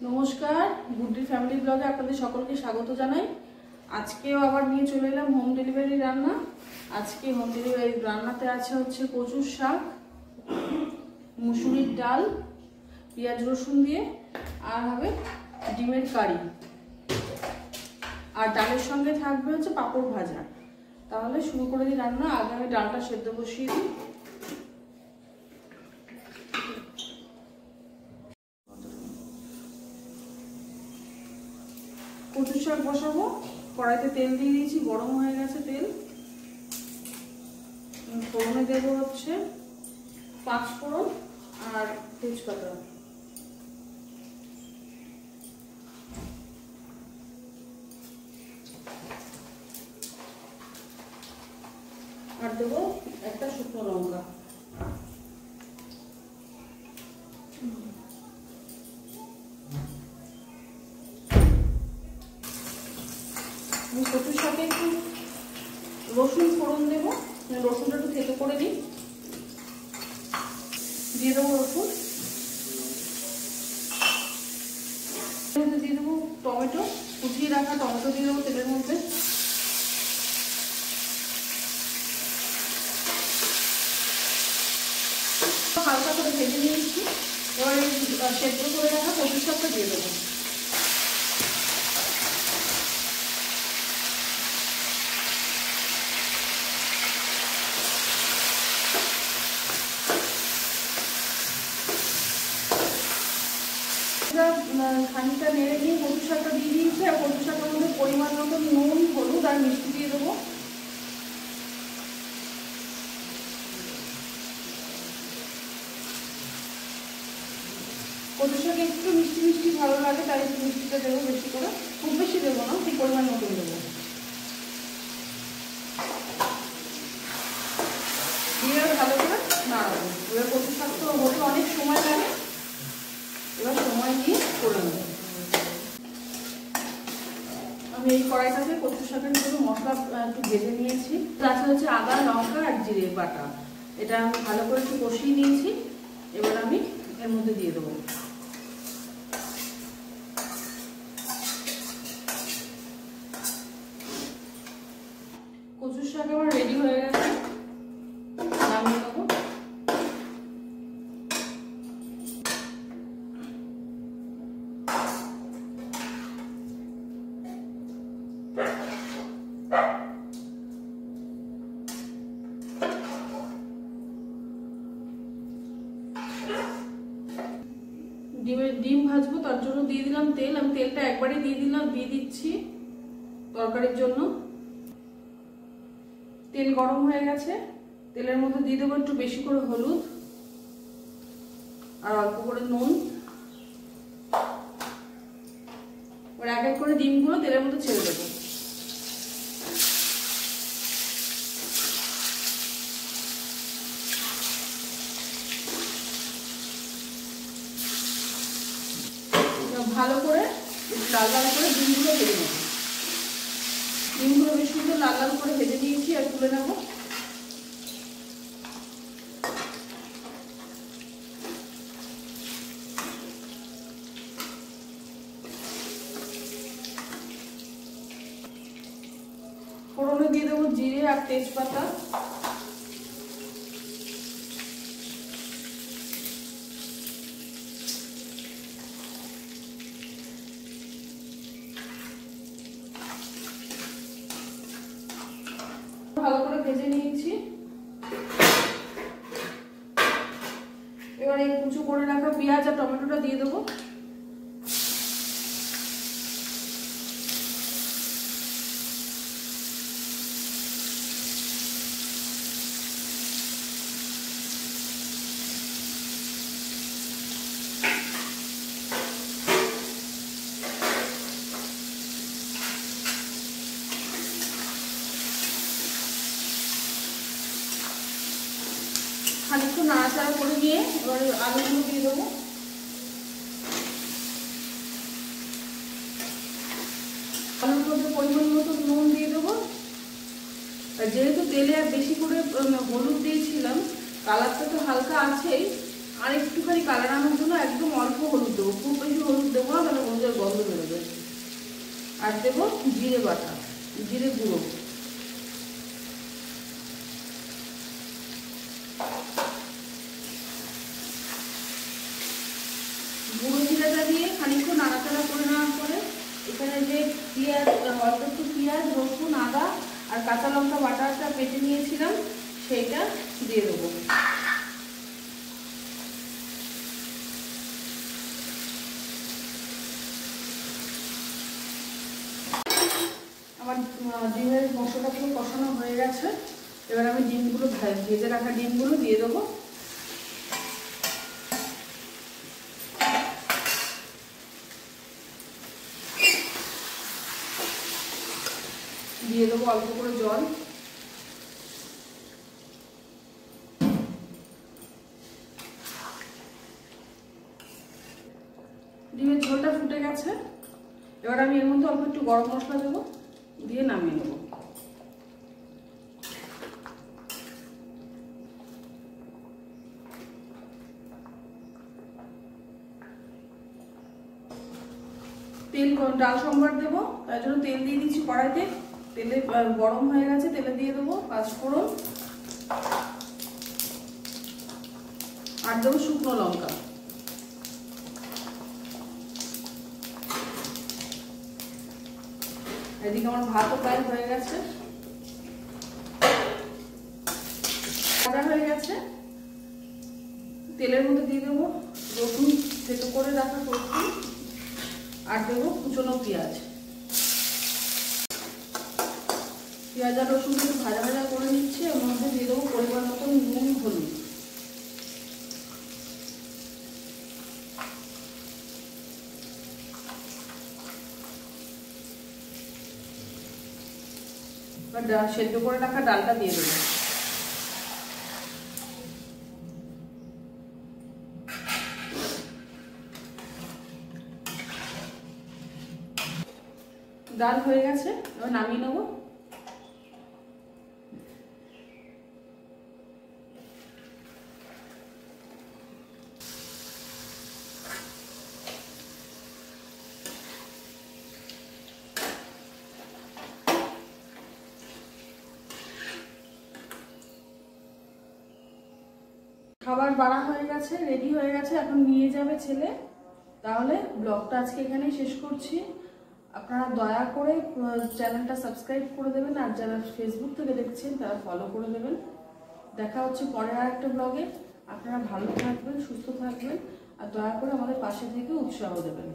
নমস্কার, গুড্ডি ফ্যামিলি ব্লগে আপনাদের সকলকে স্বাগত জানাই। আজকেও আবার নিয়ে চলে এলাম হোম ডেলিভারি রান্না। আজকে হোম ডেলিভারি রান্নাতে আছে হচ্ছে কচুর শাক, মুসুরির ডাল, পেঁয়াজ রসুন দিয়ে, আর হবে ডিমের কারি, আর ডালের সঙ্গে থাকবে হচ্ছে পাঁপড় ভাজা। তাহলে শুরু করে দিই রান্না। আগে আমি ডালটা সেদ্ধ বসিয়ে দিই। কচুর শাক বসাবো, কড়াইতে তেল দিয়ে দিয়েছি, গরম হয়ে গেছে তেল। ফোড়নে দেবো হচ্ছে 5 ফোড়ন আর তেজপাতা, আর দেবো একটা শুকনো লঙ্কা। আমি কচুর শাকে একটু রসুন ফোড়ন দেবো, রসুনটা একটু থেতো করে দিই। দিয়ে দেবো রসুন, দিয়ে দেবো টমেটো, কুচিয়ে রাখা টমেটো দিয়ে দেবো তেলের মধ্যে। হালকা করে ভেজে নিয়েছি। এবার সেদ্ধ করে রাখা কচুর শাকটা দিয়ে দেবো। খানিকটা নেড়ে নিয়ে কচুর শাকটা দিয়ে দিয়েছি, আর কচুর শাকের মধ্যে পরিমাণ মতো নুন, হলুদ আর মিষ্টি দিয়ে দেবো। কচুর শাকে একটু মিষ্টি মিষ্টি ভালো লাগে, তাই একটু মিষ্টিটা দেবো বেশি করে, খুব বেশি দেবো না, সেই পরিমাণ মতো দেবো। দিয়ে ভালো করে নাড়াবো। এবার কচুর শাক তো হতে অনেক সময় লাগে, এবার সময় নিয়ে করে নেবো। আমি এই কড়াইটাতে কচুর শাকের জন্য মশলা একটু ভেজে নিয়েছি। তাছাড়া হচ্ছে আদা, লঙ্কা আর জিরে বাটা, এটা আমি ভালো করে একটু কষিয়ে নিয়েছি। এবার আমি এর মধ্যে দিয়ে দেবো। কচুর শাক আমার রেডি হয়ে গেছে, নামিয়ে নেবো। ডিম ভাজবো, তার জন্য দিয়ে দিলাম তেল। আমি তেলটা একবারে দিয়ে দিচ্ছি তরকারির জন্য। তেল গরম হয়ে গেছে, তেলের মধ্যে দিয়ে দেবো একটু বেশি করে হলুদ আর অল্প করে নুন। এবার এক এক করে ডিমগুলো তেলের মধ্যে ছেড়ে দেবো। ভালো করে লাল লাল করে ডিমগুলো ভেজে নেব। ডিমগুলো বেশ সুন্দর লাল লাল করে ভেজে নিয়েছি, আর তুলে নেব। ফোড়নে দিয়ে দেবো জিরে আর তেজপাতা। ভালো করে ভেজে নিয়েছি। এবার এই কুচো করে রাখা পেঁয়াজ আর টমেটোটা দিয়ে দেবো। খানিকটু নাড়াচাড়া করে নিয়ে এবার আলুগুলো দিয়ে দেবো। আলুর মধ্যে পরিমাণ মতো নুন দিয়ে দেবো। যেহেতু তেলে আর বেশি করে হলুদ দিয়েছিলাম, কালারটা তো হালকা আছেই, আর একটুখানি কালার আনার জন্য একদম অল্প হলুদ দেবো, খুব বেশি হলুদ দেবো না, তাহলে আর দেবো জিরে বাটা, জিরে গুঁড়ো। গুঁড়ো জিরাটা দিয়ে খানিকক্ষণ নাড়াচাড়া করে নেওয়ার পরে এখানে যে পেঁয়াজ, অল্প একটু পেঁয়াজ, রসুন, আদা আর কাঁচা লঙ্কা বাটাটা বেটে নিয়েছিলাম সেইটা দিয়ে দেবো। আমার ডিমের মশলাটা পুরো কষানো হয়ে গেছে। এবার আমি ডিমগুলো ভেজে রাখা ডিমগুলো দিয়ে দেবো। দিয়ে দেবো অল্প করে জল। ডিমের ঝোলটা ফুটে গেছে। এবার আমি এর মধ্যে অল্প একটু গরম মশলা দেবো, দিয়ে নামিয়ে নেবো। তেল, ডাল সম্বার দেবো, তার জন্য তেল দিয়ে দিচ্ছি কড়াইতে। তেলে গরম হয়ে গেছে, তেলে দিয়ে দেবো পাঁচফোড়ন আর দেবো শুকনো লঙ্কা। এদিকে আমার ভাতও প্রায় হয়ে গেছে, ভাজা হয়ে গেছে। তেলের মধ্যে দিয়ে দেবো রসুন থেতো করে রাখা রসুন আর দেবো কুচনো পেঁয়াজ। পেঁয়াজ আর রসুন একটু ভাজা ভাজা করে নিচ্ছি। এর মধ্যে দিয়ে দেবো পরিমাণ মতো নুন, হলুদ। এবার সেদ্ধ করে রাখা ডালটা দিয়ে দেবো। ডাল হয়ে গেছে, এবার নামিয়ে নেবো। খাবার বাড়া হয়ে গেছে, রেডি হয়ে গেছে, এখন নিয়ে যাবে ছেলে। তাহলে ব্লগটা আজকে এখানেই শেষ করছি। আপনারা দয়া করে চ্যানেলটা সাবস্ক্রাইব করে দেবেন, আর যারা ফেসবুক থেকে দেখছেন তারা ফলো করে দেবেন। দেখা হচ্ছে পরের আরেকটা ব্লগে। আপনারা ভালো থাকবেন, সুস্থ থাকবেন, আর দয়া করে আমাদের পাশে থেকে উৎসাহ দেবেন।